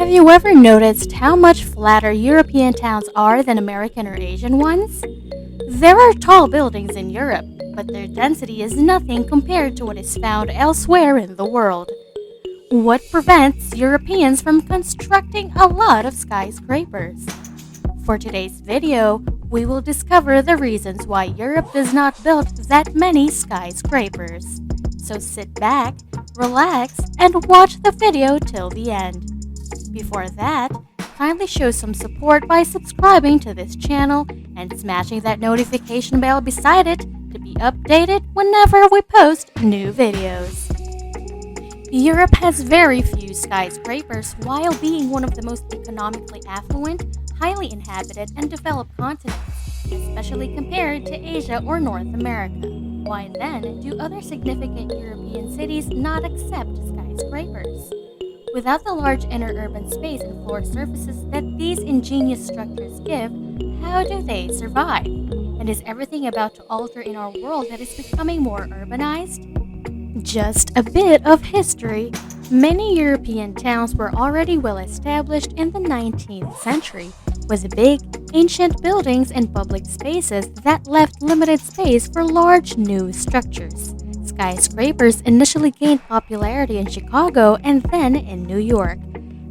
Have you ever noticed how much flatter European towns are than American or Asian ones? There are tall buildings in Europe, but their density is nothing compared to what is found elsewhere in the world. What prevents Europeans from constructing a lot of skyscrapers? For today's video, we will discover the reasons why Europe does not build that many skyscrapers. So sit back, relax, and watch the video till the end. Before that, kindly show some support by subscribing to this channel and smashing that notification bell beside it to be updated whenever we post new videos. Europe has very few skyscrapers while being one of the most economically affluent, highly inhabited, and developed continents, especially compared to Asia or North America. Why then do other significant European cities not accept skyscrapers? Without the large inner urban space and floor surfaces that these ingenious structures give, how do they survive? And is everything about to alter in our world that is becoming more urbanized? Just a bit of history. Many European towns were already well established in the 19th century, with big, ancient buildings and public spaces that left limited space for large new structures. Skyscrapers initially gained popularity in Chicago and then in New York.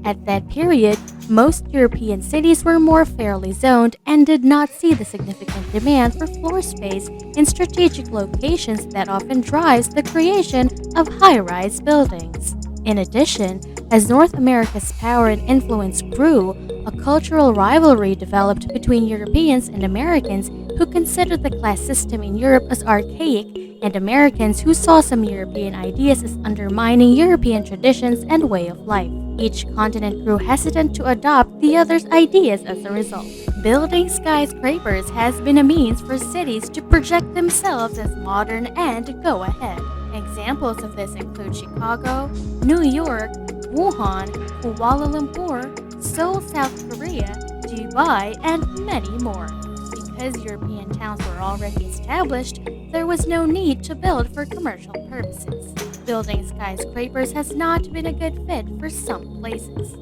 At that period, most European cities were more fairly zoned and did not see the significant demand for floor space in strategic locations that often drives the creation of high-rise buildings. In addition, as North America's power and influence grew, a cultural rivalry developed between Europeans and Americans who considered the class system in Europe as archaic and Americans who saw some European ideas as undermining European traditions and way of life. Each continent grew hesitant to adopt the other's ideas as a result. Building skyscrapers has been a means for cities to project themselves as modern and go ahead. Examples of this include Chicago, New York, Wuhan, Kuala Lumpur, Seoul, South Korea, Dubai, and many more. Because European towns were already established, there was no need to build for commercial purposes. Building skyscrapers has not been a good fit for some places.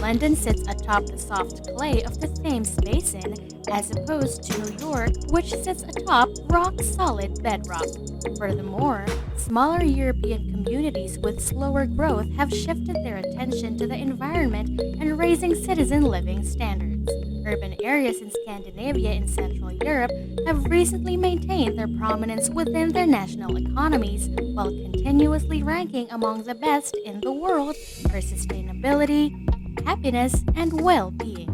London sits atop the soft clay of the Thames Basin, as opposed to New York, which sits atop rock-solid bedrock. Furthermore, smaller European communities with slower growth have shifted their attention to the environment and raising citizen living standards. Urban areas in Scandinavia and Central Europe have recently maintained their prominence within their national economies while continuously ranking among the best in the world for sustainability, happiness, and well-being.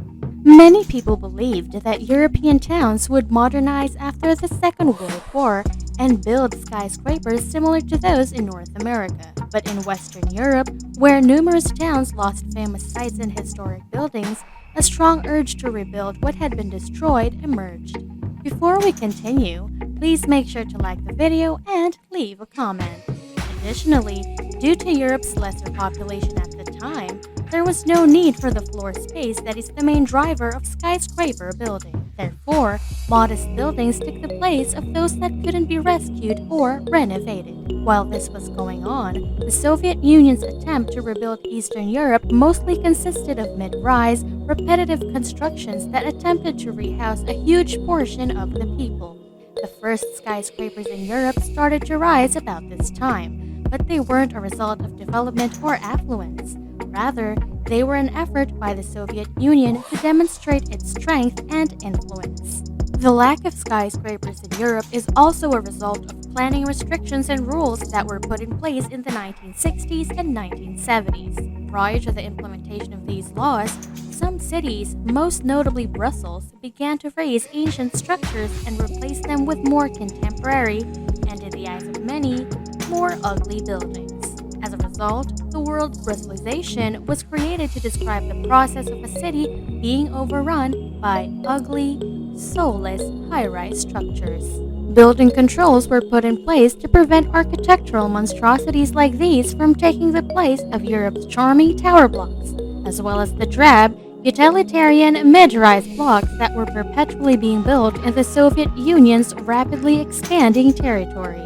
Many people believed that European towns would modernize after the Second World War and build skyscrapers similar to those in North America. But in Western Europe, where numerous towns lost famous sites and historic buildings, a strong urge to rebuild what had been destroyed emerged. Before we continue, please make sure to like the video and leave a comment. Additionally, due to Europe's lesser population at the time, there was no need for the floor space that is the main driver of skyscraper building. Therefore, modest buildings took the place of those that couldn't be rescued or renovated. While this was going on, the Soviet Union's attempt to rebuild Eastern Europe mostly consisted of mid-rise, repetitive constructions that attempted to rehouse a huge portion of the people. The first skyscrapers in Europe started to rise about this time, but they weren't a result of development or affluence. Rather, they were an effort by the Soviet Union to demonstrate its strength and influence. The lack of skyscrapers in Europe is also a result of planning restrictions and rules that were put in place in the 1960s and 1970s. Prior to the implementation of these laws, some cities, most notably Brussels, began to raise ancient structures and replace them with more contemporary, and in the eyes of many, more ugly buildings. As a result, the word Brusselization was created to describe the process of a city being overrun by ugly, soulless high-rise structures. Building controls were put in place to prevent architectural monstrosities like these from taking the place of Europe's charming tower blocks, as well as the drab, utilitarian mid-rise blocks that were perpetually being built in the Soviet Union's rapidly expanding territory.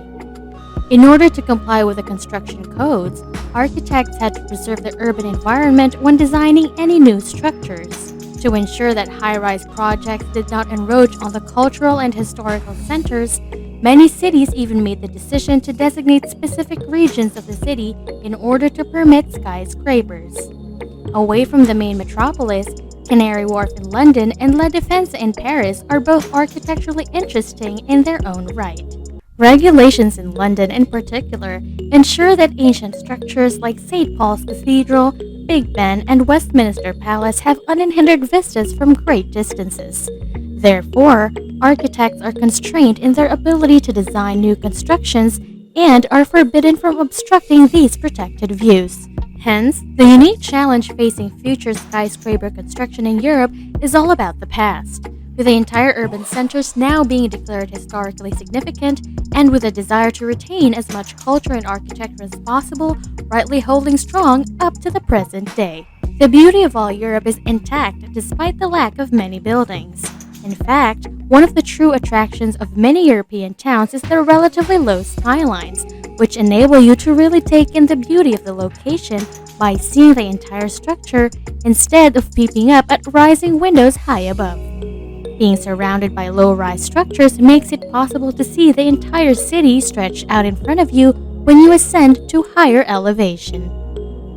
In order to comply with the construction codes, architects had to preserve the urban environment when designing any new structures. To ensure that high-rise projects did not encroach on the cultural and historical centers, many cities even made the decision to designate specific regions of the city in order to permit skyscrapers. Away from the main metropolis, Canary Wharf in London and La Défense in Paris are both architecturally interesting in their own right. Regulations in London in particular ensure that ancient structures like St. Paul's Cathedral, Big Ben, and Westminster Palace have unhindered vistas from great distances. Therefore, architects are constrained in their ability to design new constructions and are forbidden from obstructing these protected views. Hence, the unique challenge facing future skyscraper construction in Europe is all about the past, with the entire urban centers now being declared historically significant and with a desire to retain as much culture and architecture as possible, rightly holding strong up to the present day. The beauty of all Europe is intact despite the lack of many buildings. In fact, one of the true attractions of many European towns is their relatively low skylines, which enable you to really take in the beauty of the location by seeing the entire structure instead of peeping up at rising windows high above. Being surrounded by low-rise structures makes it possible to see the entire city stretched out in front of you when you ascend to higher elevation.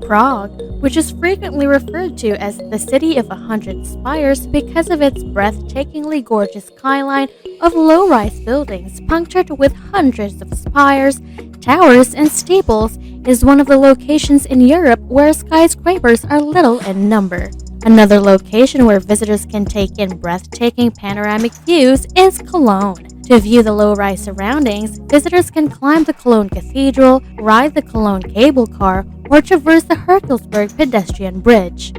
Prague, which is frequently referred to as the City of 100 Spires because of its breathtakingly gorgeous skyline of low-rise buildings punctured with hundreds of spires, towers, and steeples, is one of the locations in Europe where skyscrapers are little in number. Another location where visitors can take in breathtaking panoramic views is Cologne. To view the low-rise surroundings, visitors can climb the Cologne Cathedral, ride the Cologne cable car, or traverse the Herkelsberg pedestrian bridge.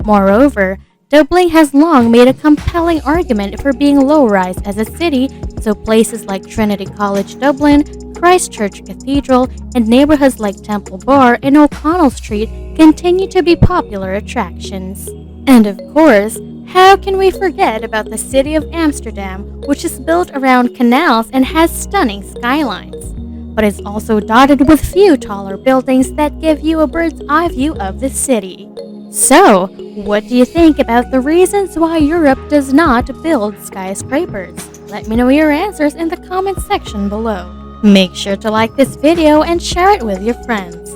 Moreover, Dublin has long made a compelling argument for being low-rise as a city, so places like Trinity College Dublin, Christchurch Cathedral, and neighborhoods like Temple Bar and O'Connell Street continue to be popular attractions. And of course, how can we forget about the city of Amsterdam, which is built around canals and has stunning skylines, but is also dotted with few taller buildings that give you a bird's eye view of the city. So, what do you think about the reasons why Europe does not build skyscrapers? Let me know your answers in the comments section below. Make sure to like this video and share it with your friends.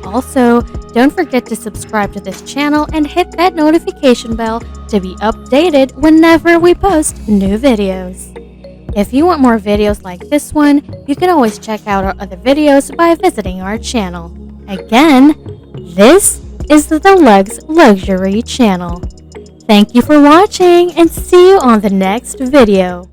Also, don't forget to subscribe to this channel and hit that notification bell to be updated whenever we post new videos. If you want more videos like this one, you can always check out our other videos by visiting our channel. Again, this is the Luxe Luxury channel. Thank you for watching and see you on the next video.